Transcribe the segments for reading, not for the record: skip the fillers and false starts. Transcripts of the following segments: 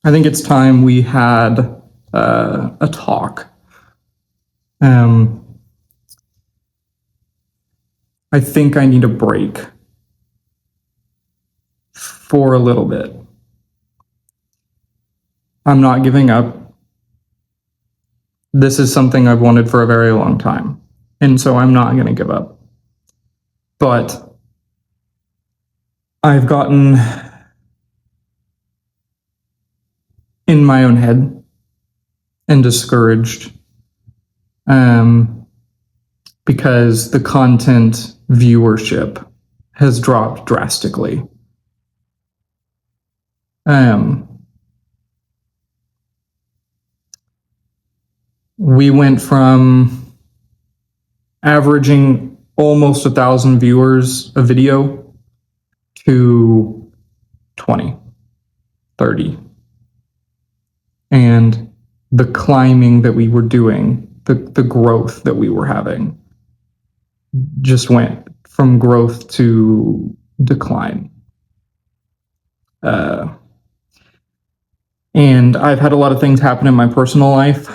I think it's time we had a talk. I think I need a break for a little bit. I'm not giving up. This is something I've wanted for a very long time, and so I'm not going to give up. But I've gotten in my own head and discouraged because the content viewership has dropped drastically. We went from averaging almost 1,000 viewers a video to 20, 30. And the climbing that we were doing, the growth that we were having, just went from growth to decline. And I've had a lot of things happen in my personal life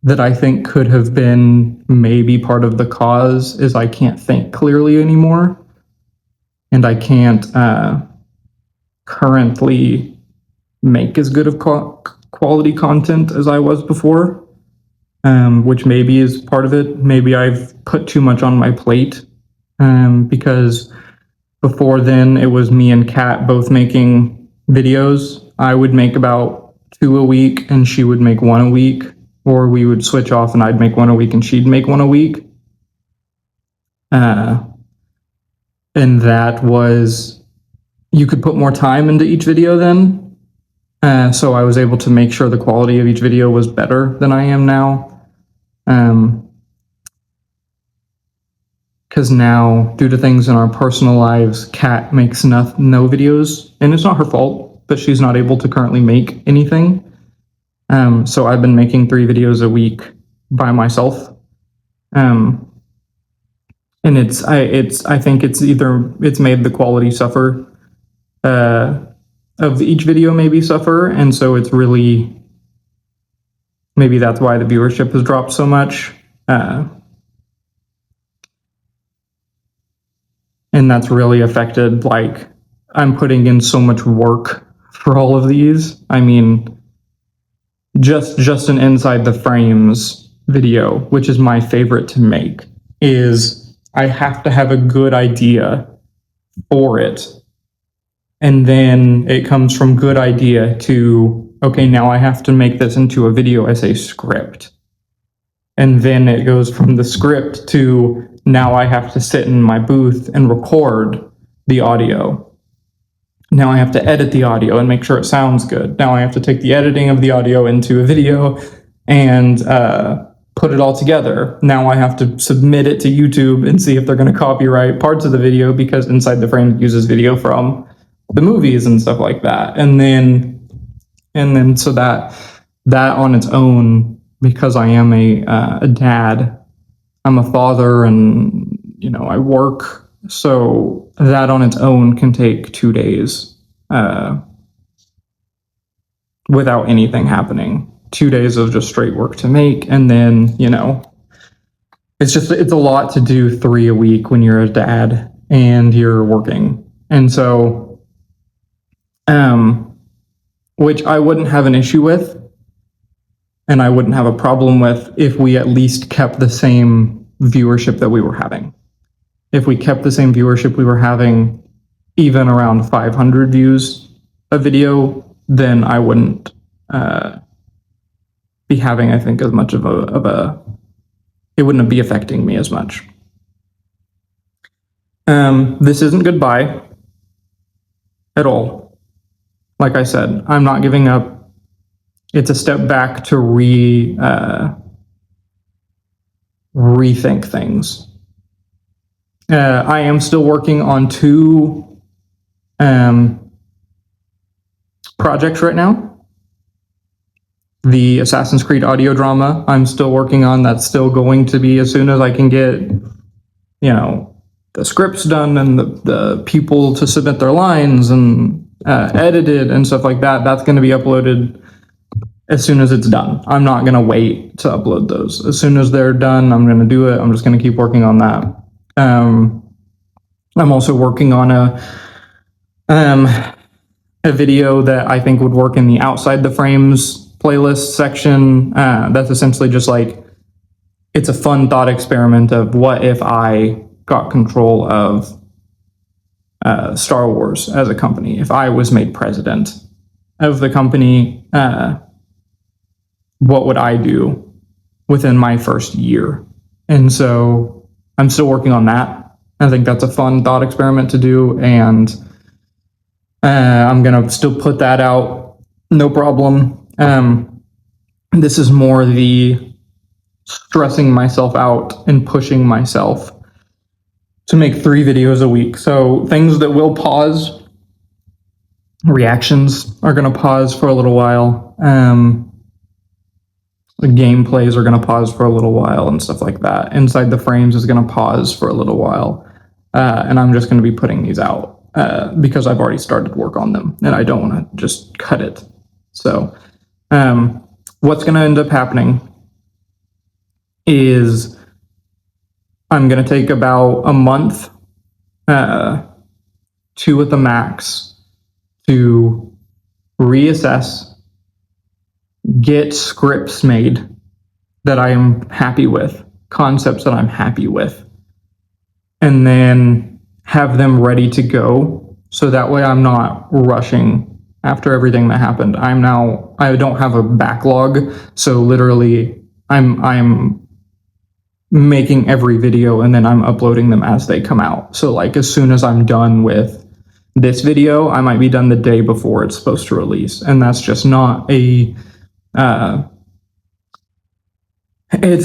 that I think could have been maybe part of the cause, is I can't think clearly anymore. And I can't currently make as good of quality content as I was before, which maybe is part of it. Maybe I've put too much on my plate, because before then it was me and Kat both making videos. I would make about 2 a week and she would make 1 a week, or we would switch off and I'd make 1 a week and she'd make 1 a week. And that was, you could put more time into each video then. So I was able to make sure the quality of each video was better than I am now. Because now, due to things in our personal lives, Kat makes no videos, and it's not her fault, but she's not able to currently make anything. So I've been making 3 videos a week by myself. And I think it's made the quality suffer, of each video maybe suffer. And so it's really, maybe that's why the viewership has dropped so much. And that's really affected, like, I'm putting in so much work for all of these. I mean, just an inside the frames video, which is my favorite to make, is I have to have a good idea for it. And then it comes from good idea to, okay, now I have to make this into a video as a script. And then it goes from the script to, now I have to sit in my booth and record the audio. Now I have to edit the audio and make sure it sounds good. Now I have to take the editing of the audio into a video and put it all together. Now I have to submit it to YouTube and see if they're going to copyright parts of the video, because Inside the Frame uses video from the movies and stuff like that. And then so that on its own, because I am a dad, I'm a father, and I work, so that on its own can take 2 days without anything happening. 2 days of just straight work to make, and then it's a lot to do 3 a week when you're a dad and you're working. And so which I wouldn't have an issue with, and I wouldn't have a problem with, if we at least kept the same viewership that we were having. If we kept the same viewership we were having, even around 500 views a video, then I wouldn't be having, I think, as much of a it wouldn't be affecting me as much. This isn't goodbye at all. Like I said, I'm not giving up. It's a step back to rethink things. I am still working on 2 projects right now. The Assassin's Creed audio drama I'm still working on. That's still going to be, as soon as I can get, the scripts done and the people to submit their lines and edited and stuff like that, that's going to be uploaded as soon as it's done. I'm not going to wait to upload those. As soon as they're done, I'm going to do it. I'm just going to keep working on that. I'm also working on a video that I think would work in the outside the frames playlist section. That's essentially just like, it's a fun thought experiment of what if I got control of Star Wars as a company. If I was made president of the company, what would I do within my first year? And so I'm still working on that. I think that's a fun thought experiment to do, and I'm going to still put that out, no problem. This is more the stressing myself out and pushing myself to make 3 videos a week. So things that will pause, reactions are going to pause for a little while. The gameplays are going to pause for a little while and stuff like that. Inside the frames is going to pause for a little while. And I'm just going to be putting these out because I've already started work on them and I don't want to just cut it. So what's going to end up happening is I'm going to take about a month, 2 at the max, to reassess, get scripts made that I am happy with, concepts that I'm happy with, and then have them ready to go. So that way I'm not rushing after everything that happened. I don't have a backlog. So literally I'm making every video and then I'm uploading them as they come out. So like as soon as I'm done with this video, I might be done the day before it's supposed to release. And that's just not it's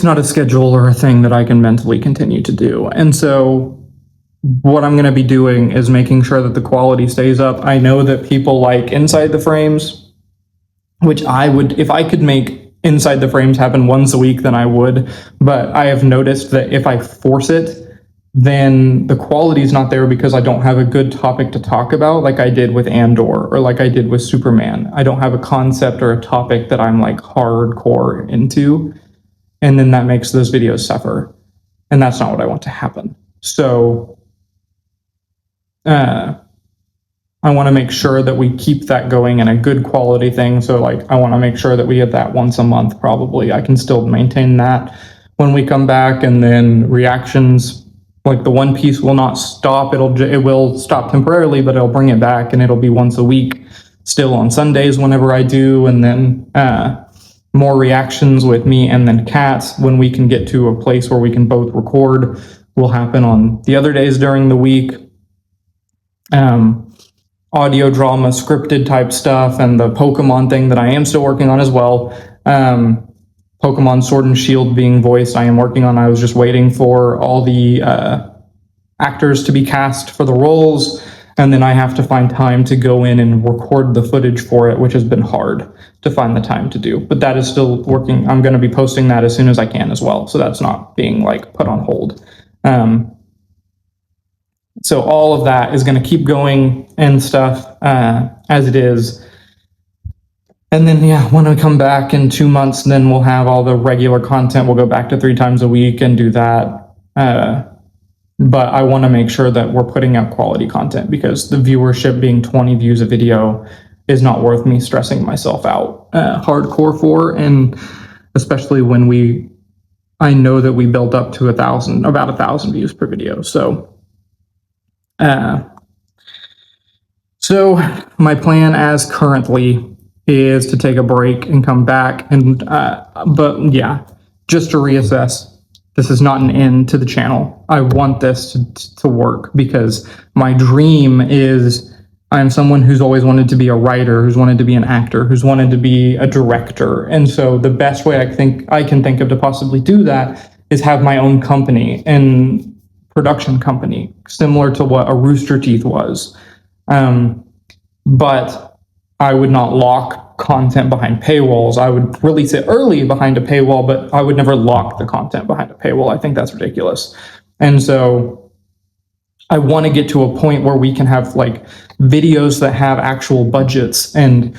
not a schedule or a thing that I can mentally continue to do. And so what I'm going to be doing is making sure that the quality stays up. I know that people like inside the frames, which I would, if I could make inside the frames happen once a week, then I would. But I have noticed that if I force it, then the quality is not there because I don't have a good topic to talk about, like I did with Andor or like I did with Superman. I don't have a concept or a topic that I'm like hardcore into, and then that makes those videos suffer, and that's not what I want to happen. So I want to make sure that we keep that going in a good quality thing. So like I want to make sure that we get that once a month. Probably I can still maintain that when we come back, and then reactions. Like the One Piece will not stop. It will stop temporarily, but it'll bring it back, and it'll be once a week, still on Sundays whenever I do, and then more reactions with me and then Cats when we can get to a place where we can both record will happen on the other days during the week. Audio drama, scripted type stuff, and the Pokemon thing that I am still working on as well. Pokemon Sword and Shield being voiced, I am working on. I was just waiting for all the actors to be cast for the roles, and then I have to find time to go in and record the footage for it, which has been hard to find the time to do. But that is still working. I'm going to be posting that as soon as I can as well, so that's not being like put on hold. So all of that is going to keep going and stuff as it is. And then, yeah, when I come back in 2 months, then we'll have all the regular content. We'll go back to 3 times a week and do that. But I want to make sure that we're putting out quality content, because the viewership being 20 views a video is not worth me stressing myself out hardcore for. And especially when I know that we built up to about 1,000 views per video. So my plan as currently is to take a break and come back, and but yeah, just to reassess. This is not an end to the channel. I want this to work, because my dream is I'm someone who's always wanted to be a writer, who's wanted to be an actor, who's wanted to be a director. And so the best way I can think of to possibly do that is have my own company and production company, similar to what a Rooster Teeth was. But I would not lock content behind paywalls. I would release it early behind a paywall, but I would never lock the content behind a paywall. I think that's ridiculous. And so I want to get to a point where we can have like videos that have actual budgets and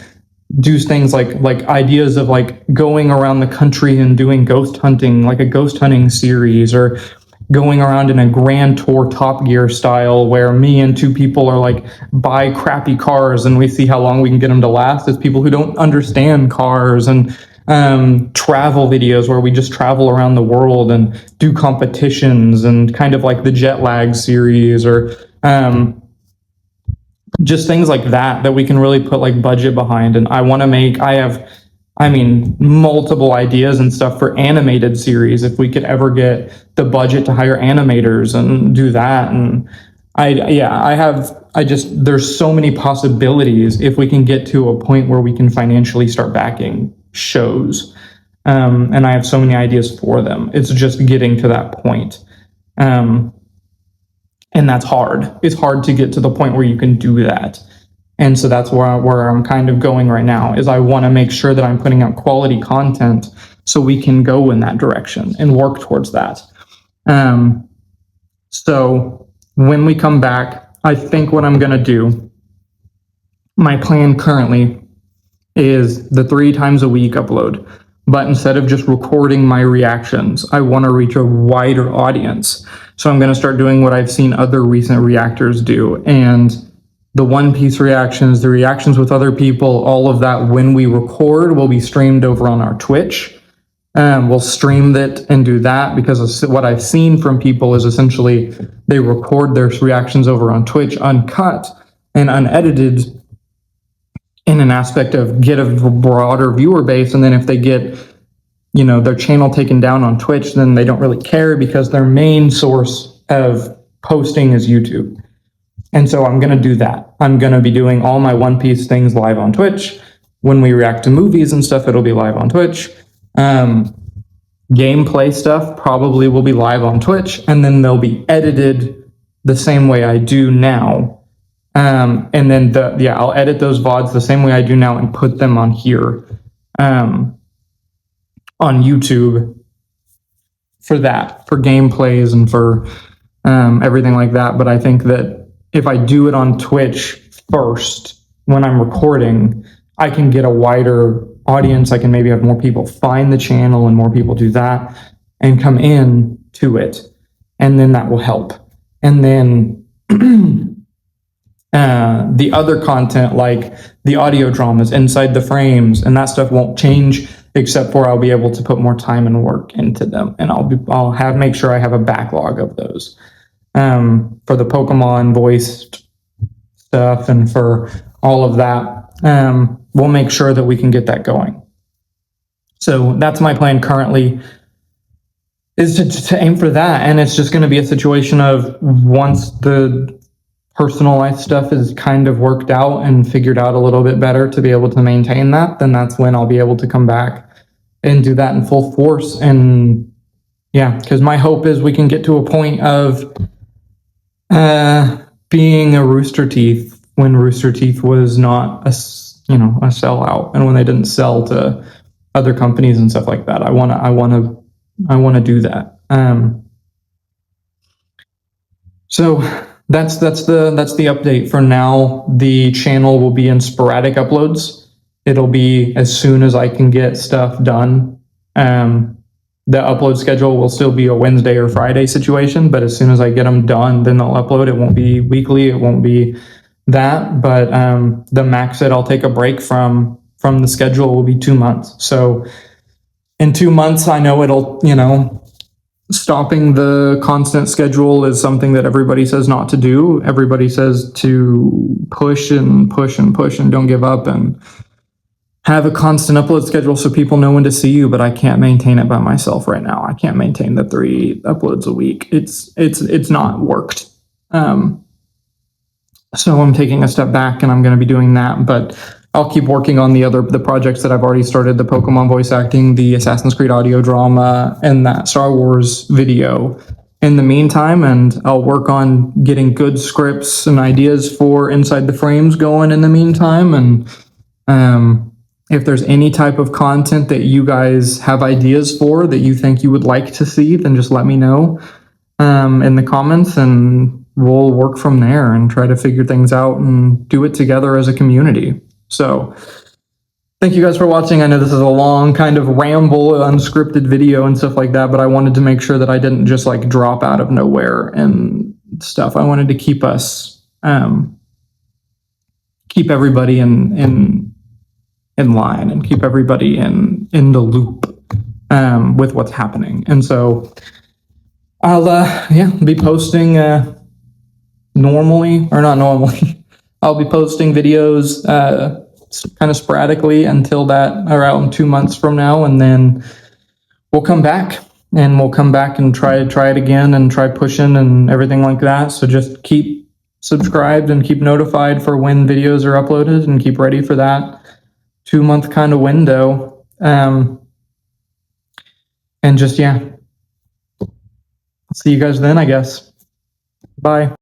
do things like ideas of like going around the country and doing ghost hunting, like a ghost hunting series, or going around in a grand tour Top Gear style where me and two people are like buy crappy cars and we see how long we can get them to last as people who don't understand cars, and travel videos where we just travel around the world and do competitions, and kind of like the jet lag series, or just things like that we can really put like budget behind. And I have multiple ideas and stuff for animated series if we could ever get the budget to hire animators and do that. And there's so many possibilities if we can get to a point where we can financially start backing shows. And I have so many ideas for them. It's just getting to that point. And that's hard. It's hard to get to the point where you can do that. And so that's where I'm kind of going right now, is I want to make sure that I'm putting out quality content so we can go in that direction and work towards that. So when we come back, I think what I'm going to do, my plan currently is the 3 times a week upload. But instead of just recording my reactions, I want to reach a wider audience. So I'm going to start doing what I've seen other recent reactors do. And the One Piece reactions, the reactions with other people, all of that when we record will be streamed over on our Twitch. We'll stream it and do that, because what I've seen from people is essentially they record their reactions over on Twitch uncut and unedited, in an aspect of get a broader viewer base. And then if they get, their channel taken down on Twitch, then they don't really care because their main source of posting is YouTube. And so I'm going to do that. I'm going to be doing all my One Piece things live on Twitch. When we react to movies and stuff, it'll be live on Twitch. Gameplay stuff probably will be live on Twitch, and then they'll be edited the same way I do now. And then I'll edit those VODs the same way I do now and put them on here, on YouTube for gameplays and for everything like that. But I think that if I do it on Twitch first when I'm recording, I can get a wider audience. I can maybe have more people find the channel and more people do that and come in to it. And then that will help. And then the other content, like the audio dramas, Inside the Frames, and that stuff won't change, except for I'll be able to put more time and work into them. And I'll make sure I have a backlog of those. For the Pokemon voiced stuff and for all of that, we'll make sure that we can get that going. So that's my plan currently, is to aim for that. And it's just going to be a situation of, once the personal life stuff is kind of worked out and figured out a little bit better to be able to maintain that, then that's when I'll be able to come back and do that in full force. And because my hope is we can get to a point of being a Rooster Teeth when Rooster Teeth was not a sellout, and when they didn't sell to other companies and stuff like that. I want to do that. So that's the update for now. The channel will be in sporadic uploads. It'll be as soon as I can get stuff done. The upload schedule will still be a Wednesday or Friday situation, but as soon as I get them done, then I'll upload. It won't be weekly. It won't be that, but the max that I'll take a break from the schedule will be 2 months. So in 2 months, I know it'll, stopping the constant schedule is something that everybody says not to do. Everybody says to push and push and push and don't give up and have a constant upload schedule so people know when to see you, but I can't maintain it by myself right now. I can't maintain the 3 uploads a week. It's not worked. So I'm taking a step back and I'm going to be doing that, but I'll keep working on the projects that I've already started, the Pokemon voice acting, the Assassin's Creed audio drama, and that Star Wars video in the meantime. And I'll work on getting good scripts and ideas for Inside the Frames going in the meantime. And if there's any type of content that you guys have ideas for that you think you would like to see, then just let me know in the comments, and we'll work from there and try to figure things out and do it together as a community. So thank you guys for watching. I know this is a long kind of ramble, unscripted video and stuff like that, but I wanted to make sure that I didn't just like drop out of nowhere and stuff. I wanted to keep us, keep everybody in line and keep everybody in the loop with what's happening. And so I'll be posting normally, or not normally. I'll be posting videos kind of sporadically until that around 2 months from now, and then we'll come back and try it again and try pushing and everything like that. So just keep subscribed and keep notified for when videos are uploaded, and keep ready for that 2-month kind of window. And just, yeah, I'll see you guys then, I guess. Bye.